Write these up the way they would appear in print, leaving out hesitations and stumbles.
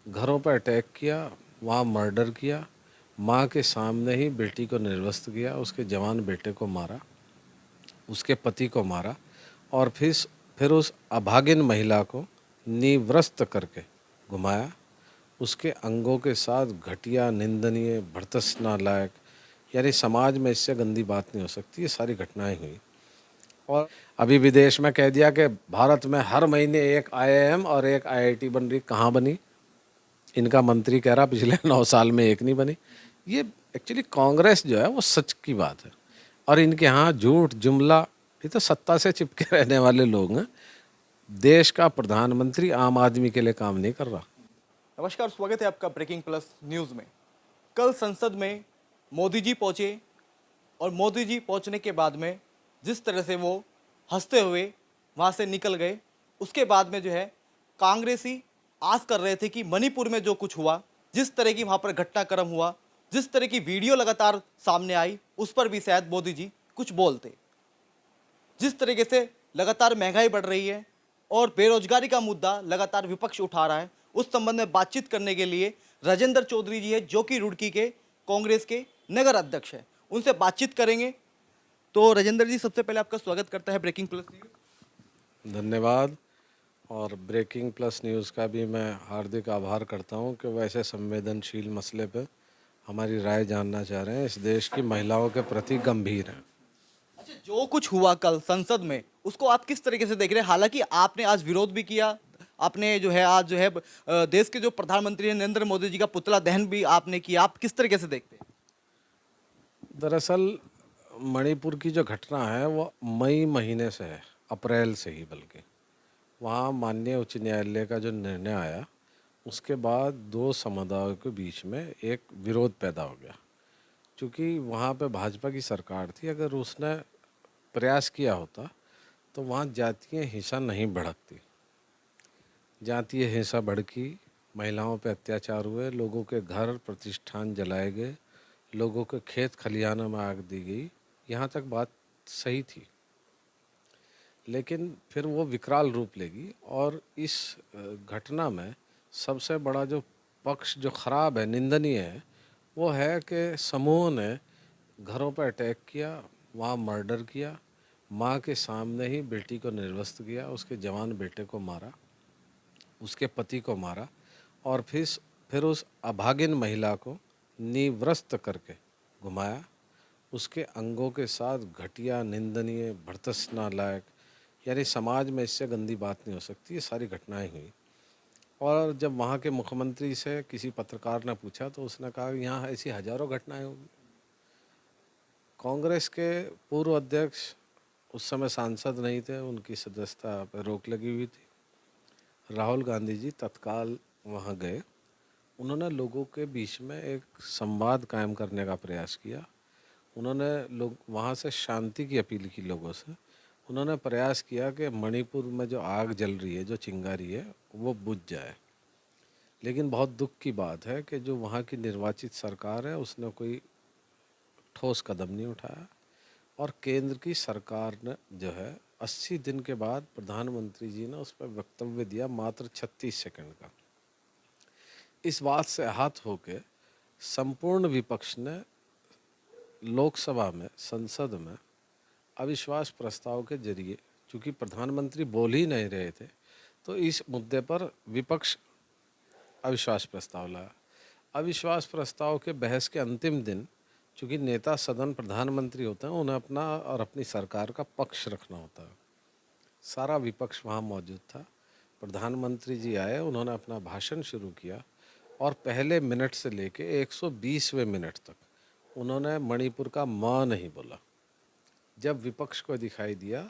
घरों पर अटैक किया, वहाँ मर्डर किया, माँ के सामने ही बेटी को निर्वस्त्र किया, उसके जवान बेटे को मारा, उसके पति को मारा और फिर उस अभागिन महिला को निवस्त्र करके घुमाया। उसके अंगों के साथ घटिया, निंदनीय, भर्त्सना लायक, यानी समाज में इससे गंदी बात नहीं हो सकती, ये सारी घटनाएं हुई। और अभी विदेश में कह दिया कि भारत में हर महीने एक आईआईएम और एक आईआईटी बन रही। कहाँ बनी? इनका मंत्री कह रहा पिछले 9 साल में एक नहीं बनी। ये एक्चुअली कांग्रेस जो है वो सच की बात है, और इनके यहाँ झूठ जुमला, ये तो सत्ता से चिपके रहने वाले लोग हैं। देश का प्रधानमंत्री आम आदमी के लिए काम नहीं कर रहा। नमस्कार, स्वागत है आपका ब्रेकिंग प्लस न्यूज में। कल संसद में मोदी जी पहुंचे और मोदी जी पहुंचने के बाद में जिस तरह से वो हंसते हुए वहां से निकल गए, उसके बाद में जो है कांग्रेसी आस कर रहे थे कि मणिपुर में जो कुछ हुआ, जिस तरह की वहां पर घटनाक्रम हुआ, जिस तरह की वीडियो लगातार सामने आई, उस पर भी शायद मोदी जी कुछ बोलते। जिस तरीके से लगातार महंगाई बढ़ रही है और बेरोजगारी का मुद्दा लगातार विपक्ष उठा रहा है, उस संबंध में बातचीत करने के लिए राजेंद्र चौधरी जी है, जो कि रुड़की के कांग्रेस के नगर अध्यक्ष हैं। उनसे बातचीत करेंगे। तो राजेंद्र जी, सबसे पहले आपका स्वागत करता है ब्रेकिंग प्लस न्यूज। धन्यवाद। और ब्रेकिंग प्लस न्यूज़ का भी मैं हार्दिक आभार करता हूं कि वैसे संवेदनशील मसले पे हमारी राय जानना चाह रहे हैं। इस देश की महिलाओं के प्रति गंभीर हैं। अच्छा, जो कुछ हुआ कल संसद में, उसको आप किस तरीके से देख रहे हैं? हालांकि आपने आज विरोध भी किया, आपने जो है आज जो है देश के जो प्रधानमंत्री हैं नरेंद्र मोदी जी का पुतला दहन भी आपने किया। आप किस तरीके से देखते हैं? दरअसल मणिपुर की जो घटना है वो मई महीने से है, अप्रैल से ही बल्कि। वहाँ माननीय उच्च न्यायालय का जो निर्णय आया, उसके बाद दो समुदायों के बीच में एक विरोध पैदा हो गया। क्योंकि वहाँ पे भाजपा की सरकार थी, अगर उसने प्रयास किया होता तो वहाँ जातीय हिंसा नहीं भड़कती। जातीय हिंसा भड़की, महिलाओं पे अत्याचार हुए, लोगों के घर प्रतिष्ठान जलाए गए, लोगों के खेत खलिहानों में आग दी गई। यहाँ तक बात सही थी, लेकिन फिर वो विकराल रूप लेगी। और इस घटना में सबसे बड़ा जो पक्ष जो खराब है, निंदनीय है, वो है कि समूह ने घरों पर अटैक किया, वहाँ मर्डर किया, माँ के सामने ही बेटी को निर्वस्त्र किया, उसके जवान बेटे को मारा, उसके पति को मारा और फिर उस अभागिन महिला को निवस्त्र करके घुमाया। उसके अंगों के साथ घटिया, निंदनीय, भर्त्सना लायक, यानी समाज में इससे गंदी बात नहीं हो सकती, ये सारी घटनाएं हुई। और जब वहाँ के मुख्यमंत्री से किसी पत्रकार ने पूछा तो उसने कहा कि यहाँ ऐसी हजारों घटनाएं होगी। कांग्रेस के पूर्व अध्यक्ष उस समय सांसद नहीं थे, उनकी सदस्यता पर रोक लगी हुई थी। राहुल गांधी जी तत्काल वहाँ गए। उन्होंने लोगों के बीच में एक संवाद कायम करने का प्रयास किया। उन्होंने लोग वहाँ से शांति की अपील की लोगों से। उन्होंने प्रयास किया कि मणिपुर में जो आग जल रही है, जो चिंगारी है, वो बुझ जाए। लेकिन बहुत दुख की बात है कि जो वहाँ की निर्वाचित सरकार है, उसने कोई ठोस कदम नहीं उठाया। और केंद्र की सरकार ने जो है 80 दिन के बाद प्रधानमंत्री जी ने उस पर वक्तव्य दिया, मात्र 36 सेकंड का। इस बात से आहत होकर संपूर्ण विपक्ष ने लोकसभा में, संसद में अविश्वास प्रस्ताव के जरिए, चूँकि प्रधानमंत्री बोल ही नहीं रहे थे, तो इस मुद्दे पर विपक्ष अविश्वास प्रस्ताव लाया। अविश्वास प्रस्ताव के बहस के अंतिम दिन, चूँकि नेता सदन प्रधानमंत्री होते हैं, उन्हें अपना और अपनी सरकार का पक्ष रखना होता है। सारा विपक्ष वहाँ मौजूद था। प्रधानमंत्री जी आए, उन्होंने अपना भाषण शुरू किया और पहले मिनट से लेके 120वें मिनट तक उन्होंने मणिपुर का मां नहीं बोला। जब विपक्ष को दिखाई दिया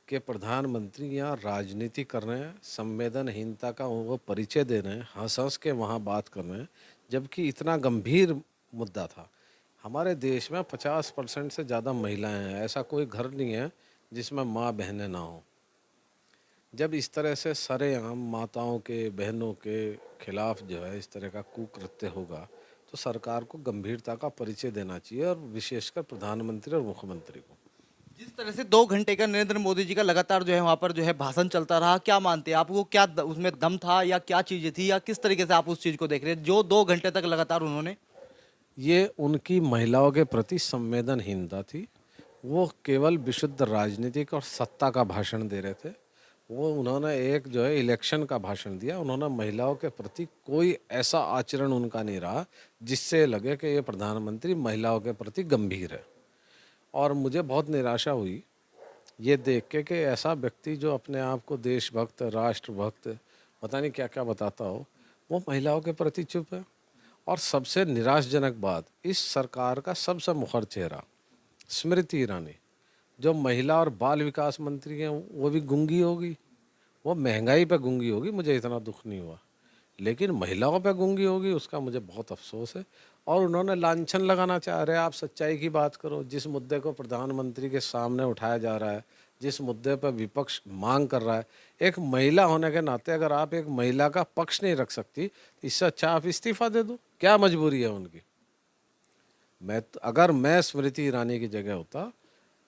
कि प्रधानमंत्री यहाँ राजनीति कर रहे हैं, संवेदनहीनता का वो परिचय दे रहे हैं, हंस हंस के वहाँ बात कर रहे हैं, जबकि इतना गंभीर मुद्दा था। हमारे देश में 50% से ज़्यादा महिलाएं हैं, ऐसा कोई घर नहीं है जिसमें माँ बहनें ना हों। जब इस तरह से सरेआम माताओं के, बहनों के खिलाफ जो है इस तरह का कुकृत्य होगा, तो सरकार को गंभीरता का परिचय देना चाहिए, और विशेषकर प्रधानमंत्री और मुख्यमंत्री को। जिस तरह से 2 घंटे का नरेंद्र मोदी जी का लगातार जो है वहां पर जो है भाषण चलता रहा, क्या मानते हैं आप, वो क्या उसमें दम था या क्या चीजें थी, या किस तरीके से आप उस चीज को देख रहे हैं जो 2 घंटे तक लगातार उन्होंने। ये उनकी महिलाओं के प्रति संवेदनहीनता थी। वो केवल विशुद्ध राजनीतिक और सत्ता का भाषण दे रहे थे। वो उन्होंने एक जो है इलेक्शन का भाषण दिया। उन्होंने महिलाओं के प्रति कोई ऐसा आचरण उनका नहीं रहा जिससे लगे कि ये प्रधानमंत्री महिलाओं के प्रति गंभीर है। और मुझे बहुत निराशा हुई ये देख के कि ऐसा व्यक्ति जो अपने आप को देशभक्त, राष्ट्रभक्त, पता नहीं क्या क्या बताता हो, वो महिलाओं के प्रति चुप है। और सबसे निराशजनक बात, इस सरकार का सबसे मुखर चेहरा स्मृति ईरानी, जो महिला और बाल विकास मंत्री हैं, वो भी गूंगी होगी। वो महंगाई पे गूंगी होगी, मुझे इतना दुख नहीं हुआ, लेकिन महिलाओं पे गूंगी होगी उसका मुझे बहुत अफसोस है। और उन्होंने लांछन लगाना चाह रहे हैं। आप सच्चाई की बात करो। जिस मुद्दे को प्रधानमंत्री के सामने उठाया जा रहा है, जिस मुद्दे पर विपक्ष मांग कर रहा है, एक महिला होने के नाते अगर आप एक महिला का पक्ष नहीं रख सकती, तो इससे अच्छा आप इस्तीफा दे दो। क्या मजबूरी है उनकी? अगर मैं स्मृति ईरानी की जगह होता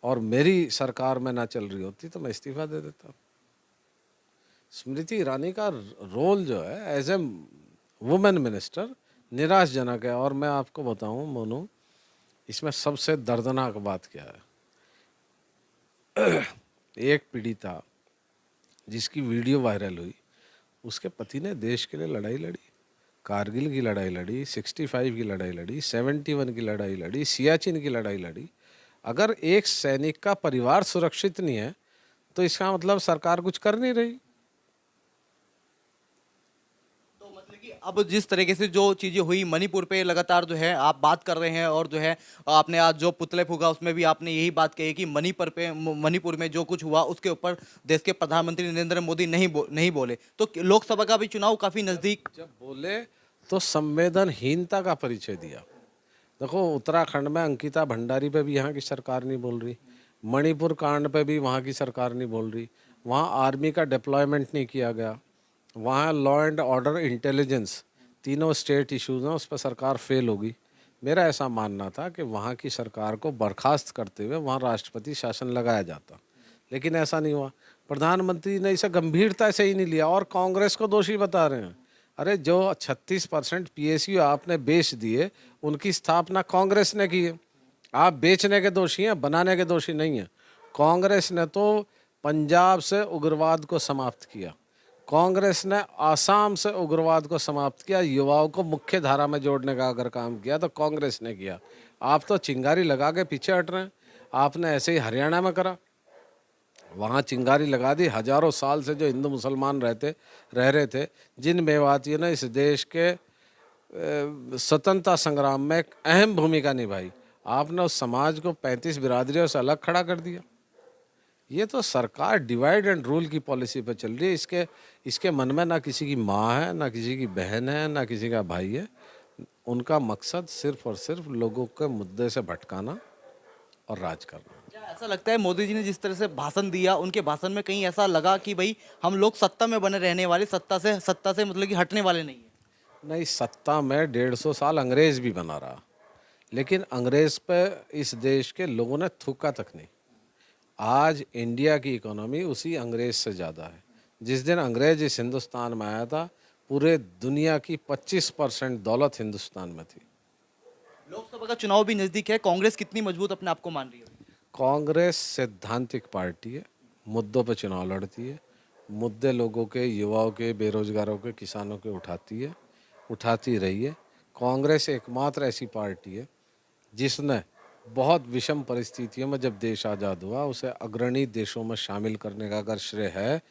और मेरी सरकार में ना चल रही होती तो मैं इस्तीफा दे देता। स्मृति ईरानी का रोल जो है एज ए वुमेन मिनिस्टर निराशजनक है। और मैं आपको बताऊं मोनू, इसमें सबसे दर्दनाक बात क्या है। एक पीड़िता जिसकी वीडियो वायरल हुई, उसके पति ने देश के लिए लड़ाई लड़ी, कारगिल की लड़ाई लड़ी, 65 की लड़ाई लड़ी, 71 की लड़ाई लड़ी, सियाचिन की लड़ाई लड़ी। अगर एक सैनिक का परिवार सुरक्षित नहीं है तो इसका मतलब सरकार कुछ कर नहीं रही। तो मतलब कि अब जिस तरीके से जो चीजें हुई मणिपुर पे लगातार जो है आप बात कर रहे हैं, और जो है आपने आज जो पुतले फूका उसमें भी आपने यही बात कही कि मणिपुर में जो कुछ हुआ उसके ऊपर देश के प्रधानमंत्री नरेंद्र मोदी नहीं बोले, तो लोकसभा का भी चुनाव काफी नजदीक। जब बोले तो संवेदनहीनता का परिचय दिया। देखो, उत्तराखंड में अंकिता भंडारी पे भी यहाँ की सरकार नहीं बोल रही, मणिपुर कांड पे भी वहाँ की सरकार नहीं बोल रही, वहाँ आर्मी का डिप्लॉयमेंट नहीं किया गया, वहाँ लॉ एंड ऑर्डर, इंटेलिजेंस, तीनों स्टेट इश्यूज हैं, उस पर सरकार फेल होगी। मेरा ऐसा मानना था कि वहाँ की सरकार को बर्खास्त करते हुए वहाँ राष्ट्रपति शासन लगाया जाता, लेकिन ऐसा नहीं हुआ। प्रधानमंत्री ने इसे गंभीरता से ही नहीं लिया और कांग्रेस को दोषी बता रहे हैं। अरे, जो 36% PSU आपने बेच दिए, उनकी स्थापना कांग्रेस ने की है। आप बेचने के दोषी हैं, बनाने के दोषी नहीं हैं। कांग्रेस ने तो पंजाब से उग्रवाद को समाप्त किया, कांग्रेस ने आसाम से उग्रवाद को समाप्त किया, युवाओं को मुख्य धारा में जोड़ने का अगर काम किया तो कांग्रेस ने किया। आप तो चिंगारी लगा के पीछे हट रहे हैं। आपने ऐसे ही हरियाणा में करा, वहाँ चिंगारी लगा दी। हजारों साल से जो हिंदू मुसलमान रह रहे थे, जिन मेवातियों ने इस देश के स्वतंत्रता संग्राम में एक अहम भूमिका निभाई, आपने उस समाज को 35 बिरादरियों से अलग खड़ा कर दिया। ये तो सरकार डिवाइड एंड रूल की पॉलिसी पे चल रही है। इसके मन में ना किसी की माँ है, ना किसी की बहन है, ना किसी का भाई है। उनका मकसद सिर्फ और सिर्फ लोगों के मुद्दे से भटकाना और राज करना। क्या ऐसा लगता है मोदी जी ने जिस तरह से भाषण दिया, उनके भाषण में कहीं ऐसा लगा कि भाई हम लोग सत्ता में बने रहने वाले, सत्ता से मतलब कि हटने वाले नहीं है? नहीं, सत्ता में 150 साल अंग्रेज भी बना रहा, लेकिन अंग्रेज पे इस देश के लोगों ने थूका तक नहीं। आज इंडिया की इकोनॉमी उसी अंग्रेज से ज़्यादा है। जिस दिन अंग्रेज इस हिंदुस्तान में आया था, पूरे दुनिया की 25% दौलत हिंदुस्तान में थी। लोकसभा का चुनाव भी नजदीक है, कांग्रेस कितनी मजबूत अपने आप को मान रही है? कांग्रेस सैद्धांतिक पार्टी है, मुद्दों पर चुनाव लड़ती है, मुद्दे लोगों के, युवाओं के, बेरोजगारों के, किसानों के उठाती है, उठाती रही है। कांग्रेस एकमात्र ऐसी पार्टी है जिसने बहुत विषम परिस्थितियों में जब देश आज़ाद हुआ उसे अग्रणी देशों में शामिल करने का अगर श्रेय है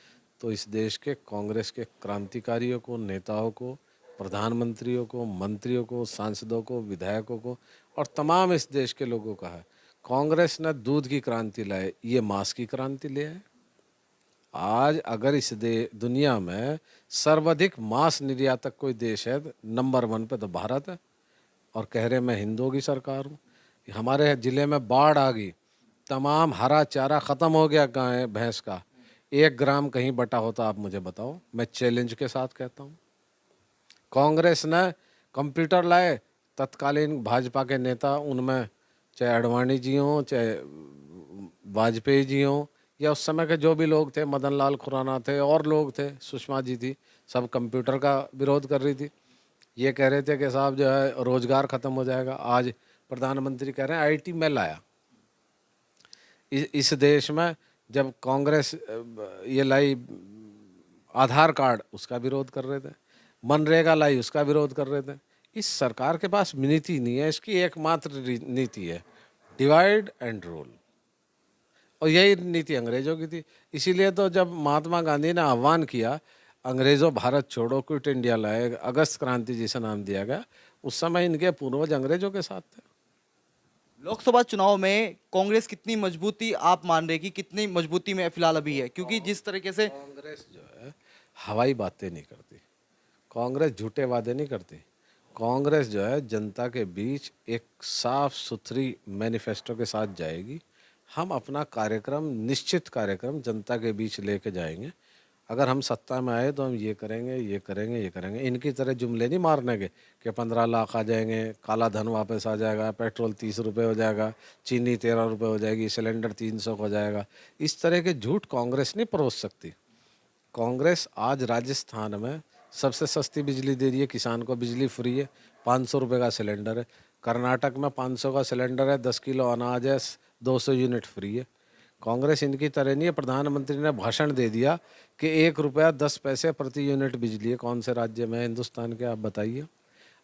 तो इस देश के कांग्रेस के क्रांतिकारियों को, नेताओं को, प्रधानमंत्रियों को, मंत्रियों को, सांसदों को, विधायकों को और तमाम इस देश के लोगों का है। कांग्रेस ने दूध की क्रांति लाई, ये मांस की क्रांति ले आए। आज अगर इस दुनिया में सर्वाधिक मांस निर्यातक कोई देश है, नंबर 1 पे तो भारत है। और कह रहे मैं हिंदुओं की सरकार हूँ। हमारे ज़िले में बाढ़ आ गई, तमाम हरा चारा ख़त्म हो गया गाय भैंस का। 1 ग्राम कहीं बटा होता आप मुझे बताओ, मैं चैलेंज के साथ कहता हूँ। कांग्रेस ने कंप्यूटर लाए, तत्कालीन भाजपा के नेता, उनमें चाहे अडवाणी जी हों, चाहे वाजपेयी जी हों या उस समय के जो भी लोग थे, मदन लाल खुराना थे और लोग थे, सुषमा जी थी, सब कंप्यूटर का विरोध कर रही थी। ये कह रहे थे कि साहब जो है रोजगार खत्म हो जाएगा। आज प्रधानमंत्री कह रहे हैं आईटी मैं लाया। इस देश में जब कांग्रेस ये लाई आधार कार्ड, उसका विरोध कर रहे थे, मनरेगा लाई, उसका विरोध कर रहे थे। इस सरकार के पास नीति नहीं है, इसकी एकमात्र नीति है डिवाइड एंड रूल, और यही नीति अंग्रेजों की थी। इसीलिए तो जब महात्मा गांधी ने आह्वान किया अंग्रेजों भारत छोड़ो, क्विट इंडिया लाए, अगस्त क्रांति जिसे नाम दिया गया, उस समय इनके पूर्वज अंग्रेजों के साथ थे। लोकसभा चुनाव में कांग्रेस कितनी मजबूती आप मान रहे कि कितनी मजबूती में फिलहाल अभी है, क्योंकि जिस तरीके से कांग्रेस जो है हवाई बातें नहीं करती, कांग्रेस झूठे वादे नहीं करती। कांग्रेस जो है जनता के बीच एक साफ सुथरी मैनिफेस्टो के साथ जाएगी। हम अपना कार्यक्रम, निश्चित कार्यक्रम जनता के बीच लेके जाएंगे। अगर हम सत्ता में आए तो हम ये करेंगे, ये करेंगे, ये करेंगे। इनकी तरह जुमले नहीं मारने के कि 15 लाख आ जाएंगे, काला धन वापस आ जाएगा, पेट्रोल 30 रुपये हो जाएगा, चीनी 13 रुपये हो जाएगी, सिलेंडर 300 हो जाएगा। इस तरह के झूठ कांग्रेस नहीं परोस सकती। कांग्रेस आज राजस्थान में सबसे सस्ती बिजली दे रही है, किसान को बिजली फ्री है, 500 रुपये का सिलेंडर है। कर्नाटक में 500 का सिलेंडर है, 10 किलो अनाज है, 200 यूनिट फ्री है। कांग्रेस इनकी तरह नहीं है। प्रधानमंत्री ने भाषण दे दिया कि 1 रुपया 10 पैसे प्रति यूनिट बिजली है। कौन से राज्य में हिंदुस्तान के, आप बताइए।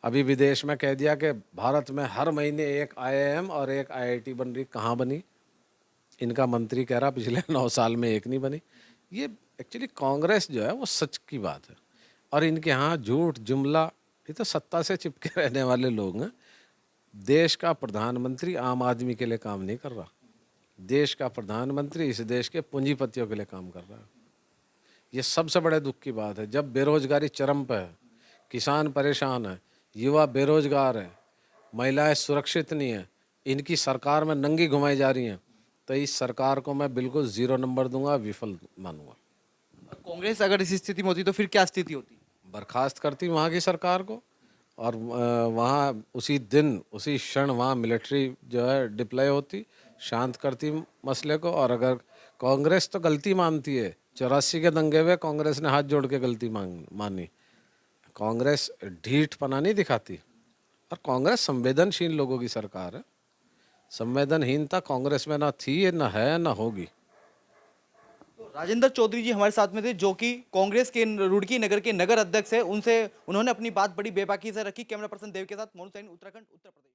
अभी विदेश में कह दिया कि भारत में हर महीने एक आईआईएम और एक आईआईटी बन रही। कहाँ बनी? इनका मंत्री कह रहा पिछले 9 साल में एक नहीं बनी। ये एक्चुअली कांग्रेस जो है वो सच की बात है, और इनके यहाँ झूठ जुमला, ये तो सत्ता से चिपके रहने वाले लोग हैं। देश का प्रधानमंत्री आम आदमी के लिए काम नहीं कर रहा। देश का प्रधानमंत्री इस देश के पूंजीपतियों के लिए काम कर रहा है। ये सबसे बड़े दुख की बात है। जब बेरोजगारी चरम पर है, किसान परेशान है, युवा बेरोजगार है, महिलाएं सुरक्षित नहीं है, इनकी सरकार में नंगी घुमाई जा रही हैं, तो इस सरकार को मैं बिल्कुल 0 नंबर दूंगा, विफल मानूंगा। कांग्रेस अगर इस स्थिति में होती तो फिर क्या स्थिति होती? बर्खास्त करती वहाँ की सरकार को, और वहाँ उसी दिन उसी क्षण वहाँ मिलिट्री जो है डिप्लॉय होती, शांत करती मसले को। और अगर कांग्रेस तो गलती मानती है, 84 के दंगे में कांग्रेस ने हाथ जोड़ के गलती मानी। कांग्रेस ढीठपना नहीं दिखाती, और कांग्रेस संवेदनशील लोगों की सरकार है। संवेदनहीनता कांग्रेस में ना थी, ना है, ना होगी। राजेंद्र चौधरी जी हमारे साथ में थे, जो कि कांग्रेस के रुड़की नगर के नगर अध्यक्ष है। उन्होंने अपनी बात बड़ी बेबाकी से रखी। कैमरा पर्सन देव के साथ मोनू सैन, उत्तराखंड, उत्तर प्रदेश।